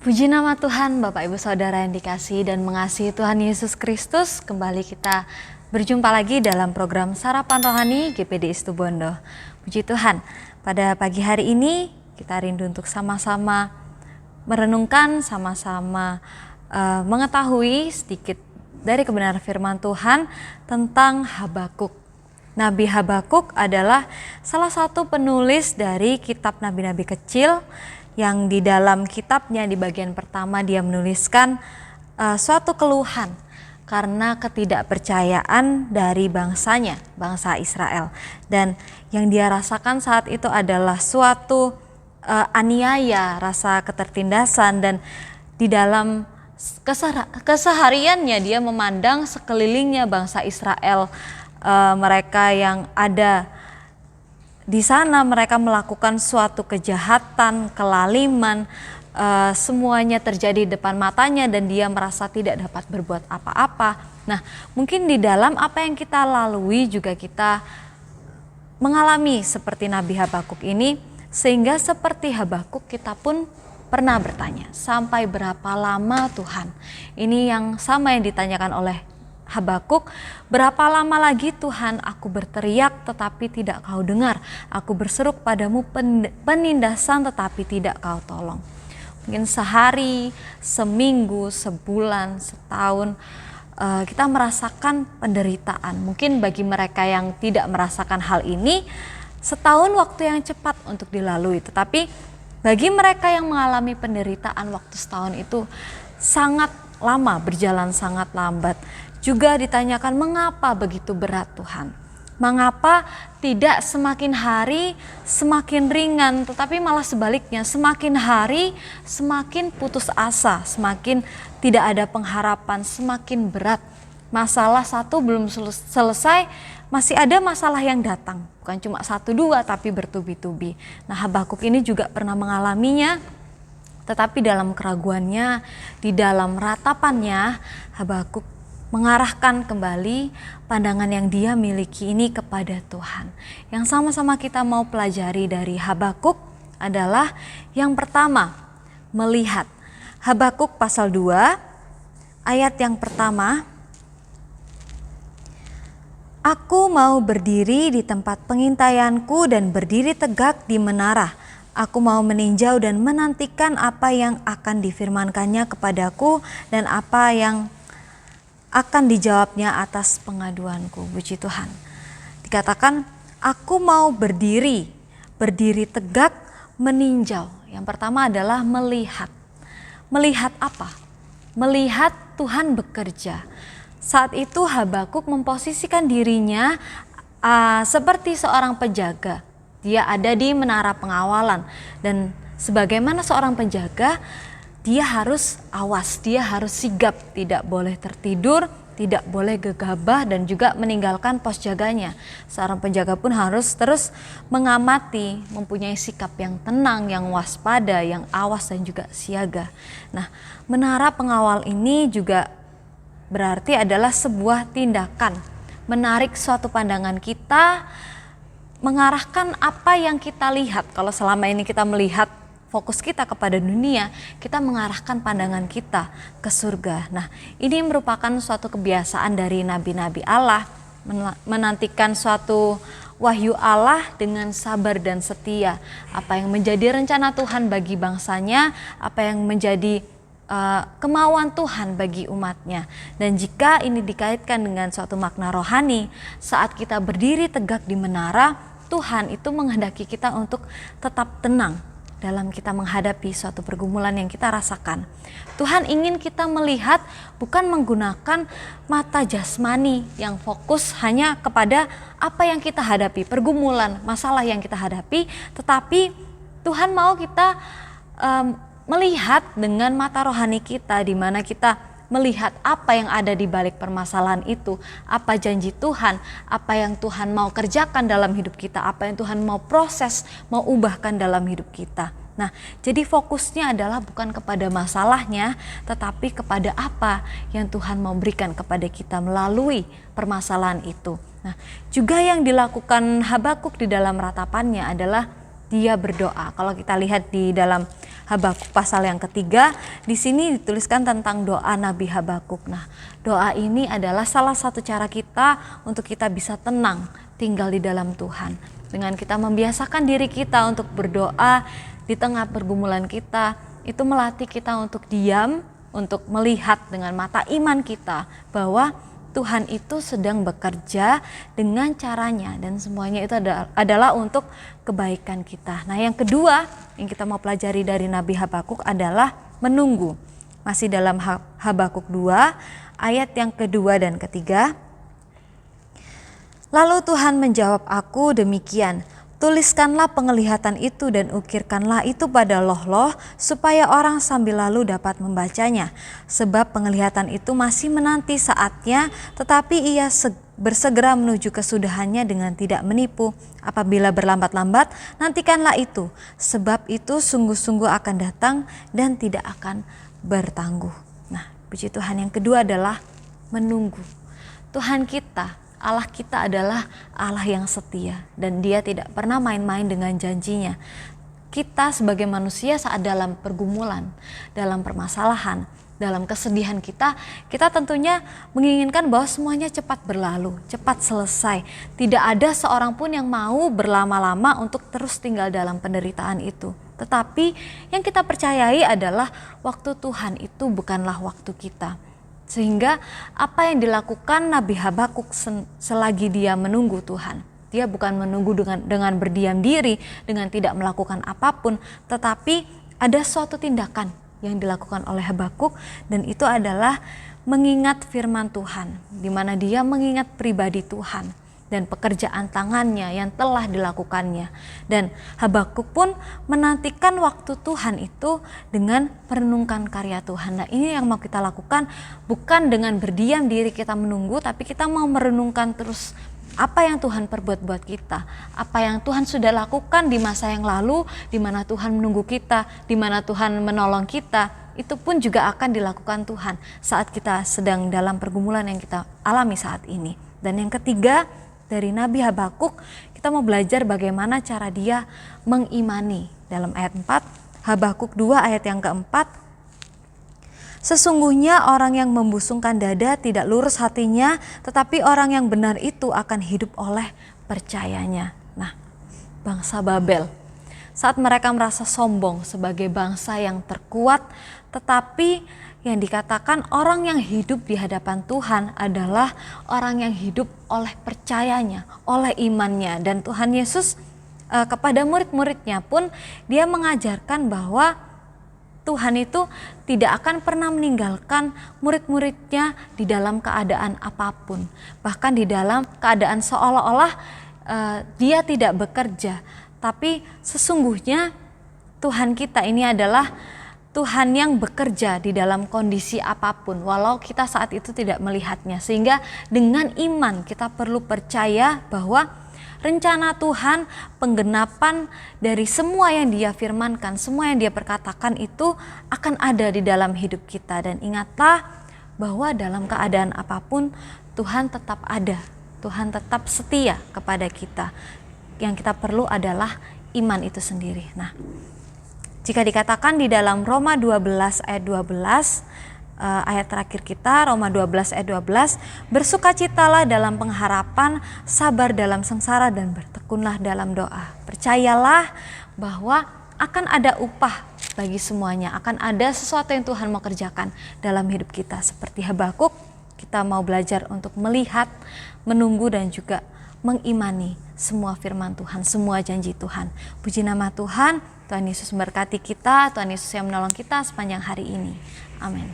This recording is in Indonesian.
Puji nama Tuhan, Bapak Ibu Saudara yang dikasihi dan mengasihi Tuhan Yesus Kristus. Kembali kita berjumpa lagi dalam program Sarapan Rohani GPD Situbondo. Puji Tuhan, pada pagi hari ini kita rindu untuk sama-sama merenungkan, sama-sama mengetahui sedikit dari kebenaran firman Tuhan tentang Habakuk. Nabi Habakuk adalah salah satu penulis dari kitab nabi-nabi kecil yang di dalam kitabnya di bagian pertama dia menuliskan suatu keluhan karena ketidakpercayaan dari bangsanya, bangsa Israel. Dan yang dia rasakan saat itu adalah suatu aniaya, rasa ketertindasan, dan di dalam kesehariannya dia memandang sekelilingnya bangsa Israel, mereka yang ada di sana mereka melakukan suatu kejahatan, kelaliman, semuanya terjadi di depan matanya dan dia merasa tidak dapat berbuat apa-apa. Nah, mungkin di dalam apa yang kita lalui juga kita mengalami seperti Nabi Habakuk ini, sehingga seperti Habakuk kita pun pernah bertanya, sampai berapa lama Tuhan? Ini yang sama yang ditanyakan oleh Habakuk, berapa lama lagi Tuhan aku berteriak tetapi tidak kau dengar, aku berseru padamu penindasan tetapi tidak kau tolong. Mungkin sehari, seminggu, sebulan, setahun kita merasakan penderitaan. Mungkin bagi mereka yang tidak merasakan hal ini, setahun waktu yang cepat untuk dilalui. Tetapi bagi mereka yang mengalami penderitaan, waktu setahun itu sangat lama, berjalan sangat lambat. Juga ditanyakan mengapa begitu berat Tuhan? Mengapa tidak semakin hari semakin ringan, tetapi malah sebaliknya semakin hari semakin putus asa, semakin tidak ada pengharapan, semakin berat. Masalah satu belum selesai, masih ada masalah yang datang. Bukan cuma satu dua tapi bertubi-tubi. Nah, Habakuk ini juga pernah mengalaminya, tetapi dalam keraguannya, di dalam ratapannya, Habakuk mengarahkan kembali pandangan yang dia miliki ini kepada Tuhan. Yang sama-sama kita mau pelajari dari Habakuk adalah yang pertama, melihat. Habakuk pasal 2 ayat yang pertama, aku mau berdiri di tempat pengintaianku dan berdiri tegak di menara. Aku mau meninjau dan menantikan apa yang akan difirmankannya kepadaku dan apa yang akan dijawabnya atas pengaduanku. Puji Tuhan. Dikatakan aku mau berdiri tegak, meninjau. Yang pertama adalah melihat. Melihat apa? Melihat Tuhan bekerja. Saat itu Habakuk memposisikan dirinya seperti seorang penjaga. Dia ada di menara pengawalan dan sebagaimana seorang penjaga, dia harus awas, dia harus sigap, tidak boleh tertidur, tidak boleh gegabah dan juga meninggalkan pos jaganya. Seorang penjaga pun harus terus mengamati, mempunyai sikap yang tenang, yang waspada, yang awas dan juga siaga. Nah, menara pengawal ini juga berarti adalah sebuah tindakan, menarik suatu pandangan kita, mengarahkan apa yang kita lihat. Kalau selama ini kita melihat fokus kita kepada dunia, kita mengarahkan pandangan kita ke surga. Nah, ini merupakan suatu kebiasaan dari nabi-nabi Allah, menantikan suatu wahyu Allah dengan sabar dan setia. Apa yang menjadi rencana Tuhan bagi bangsanya, apa yang menjadi kemauan Tuhan bagi umatnya. Dan jika ini dikaitkan dengan suatu makna rohani, saat kita berdiri tegak di menara, Tuhan itu menghendaki kita untuk tetap tenang dalam kita menghadapi suatu pergumulan yang kita rasakan. Tuhan ingin kita melihat bukan menggunakan mata jasmani yang fokus hanya kepada apa yang kita hadapi, pergumulan, masalah yang kita hadapi, tetapi Tuhan mau kita melihat dengan mata rohani kita, di mana kita melihat apa yang ada di balik permasalahan itu, apa janji Tuhan, apa yang Tuhan mau kerjakan dalam hidup kita, apa yang Tuhan mau proses, mau ubahkan dalam hidup kita. Nah, jadi fokusnya adalah bukan kepada masalahnya, tetapi kepada apa yang Tuhan mau berikan kepada kita melalui permasalahan itu. Nah, juga yang dilakukan Habakuk di dalam ratapannya adalah dia berdoa. Kalau kita lihat di dalam Habakuk pasal yang ketiga, di sini dituliskan tentang doa Nabi Habakuk. Nah, doa ini adalah salah satu cara kita untuk kita bisa tenang tinggal di dalam Tuhan. Dengan kita membiasakan diri kita untuk berdoa di tengah pergumulan kita, itu melatih kita untuk diam, untuk melihat dengan mata iman kita bahwa Tuhan itu sedang bekerja dengan caranya dan semuanya itu adalah untuk kebaikan kita. Nah, yang kedua yang kita mau pelajari dari Nabi Habakuk adalah menunggu. Masih dalam Habakuk 2 ayat yang kedua dan ketiga. Lalu Tuhan menjawab aku demikian, tuliskanlah penglihatan itu dan ukirkanlah itu pada loh-loh supaya orang sambil lalu dapat membacanya. Sebab penglihatan itu masih menanti saatnya, tetapi ia bersegera menuju kesudahannya dengan tidak menipu. Apabila berlambat-lambat, nantikanlah itu. Sebab itu sungguh-sungguh akan datang dan tidak akan bertangguh. Nah, puji Tuhan, yang kedua adalah menunggu. Tuhan kita, Allah kita adalah Allah yang setia dan Dia tidak pernah main-main dengan janjinya. Kita sebagai manusia saat dalam pergumulan, dalam permasalahan, dalam kesedihan kita tentunya menginginkan bahwa semuanya cepat berlalu, cepat selesai. Tidak ada seorang pun yang mau berlama-lama untuk terus tinggal dalam penderitaan itu. Tetapi yang kita percayai adalah waktu Tuhan itu bukanlah waktu kita. Sehingga apa yang dilakukan Nabi Habakuk selagi dia menunggu Tuhan, dia bukan menunggu dengan berdiam diri, dengan tidak melakukan apapun, tetapi ada suatu tindakan yang dilakukan oleh Habakuk, dan itu adalah mengingat firman Tuhan, di mana dia mengingat pribadi Tuhan dan pekerjaan tangannya yang telah dilakukannya. Dan Habakuk pun menantikan waktu Tuhan itu dengan merenungkan karya Tuhan. Nah, ini yang mau kita lakukan, bukan dengan berdiam diri kita menunggu, tapi kita mau merenungkan terus apa yang Tuhan perbuat buat kita, apa yang Tuhan sudah lakukan di masa yang lalu, di mana Tuhan menunggu kita, di mana Tuhan menolong kita. Itu pun juga akan dilakukan Tuhan saat kita sedang dalam pergumulan yang kita alami saat ini. Dan yang ketiga, dari Nabi Habakuk, kita mau belajar bagaimana cara dia mengimani. Dalam ayat 4, Habakuk 2 ayat yang keempat, sesungguhnya orang yang membusungkan dada tidak lurus hatinya, tetapi orang yang benar itu akan hidup oleh percayanya. Nah, bangsa Babel, saat mereka merasa sombong sebagai bangsa yang terkuat, tetapi yang dikatakan orang yang hidup di hadapan Tuhan adalah orang yang hidup oleh percayanya, oleh imannya. Dan Tuhan Yesus kepada murid-muridnya pun dia mengajarkan bahwa Tuhan itu tidak akan pernah meninggalkan murid-muridnya di dalam keadaan apapun. Bahkan di dalam keadaan seolah-olah dia tidak bekerja. Tapi sesungguhnya Tuhan kita ini adalah Tuhan yang bekerja di dalam kondisi apapun, walau kita saat itu tidak melihatnya. Sehingga dengan iman kita perlu percaya bahwa rencana Tuhan, penggenapan dari semua yang Dia firmankan, semua yang Dia perkatakan itu akan ada di dalam hidup kita. Dan ingatlah bahwa dalam keadaan apapun Tuhan tetap ada, Tuhan tetap setia kepada kita. Yang kita perlu adalah iman itu sendiri. Nah, jika dikatakan di dalam Roma 12 ayat 12, ayat terakhir kita, Roma 12 ayat 12, bersukacitalah dalam pengharapan, sabar dalam sengsara, dan bertekunlah dalam doa. Percayalah bahwa akan ada upah bagi semuanya, akan ada sesuatu yang Tuhan mau kerjakan dalam hidup kita. Seperti Habakuk, kita mau belajar untuk melihat, menunggu, dan juga mengimani semua firman Tuhan, semua janji Tuhan. Puji nama Tuhan, Tuhan Yesus memberkati kita, Tuhan Yesus yang menolong kita sepanjang hari ini. Amin.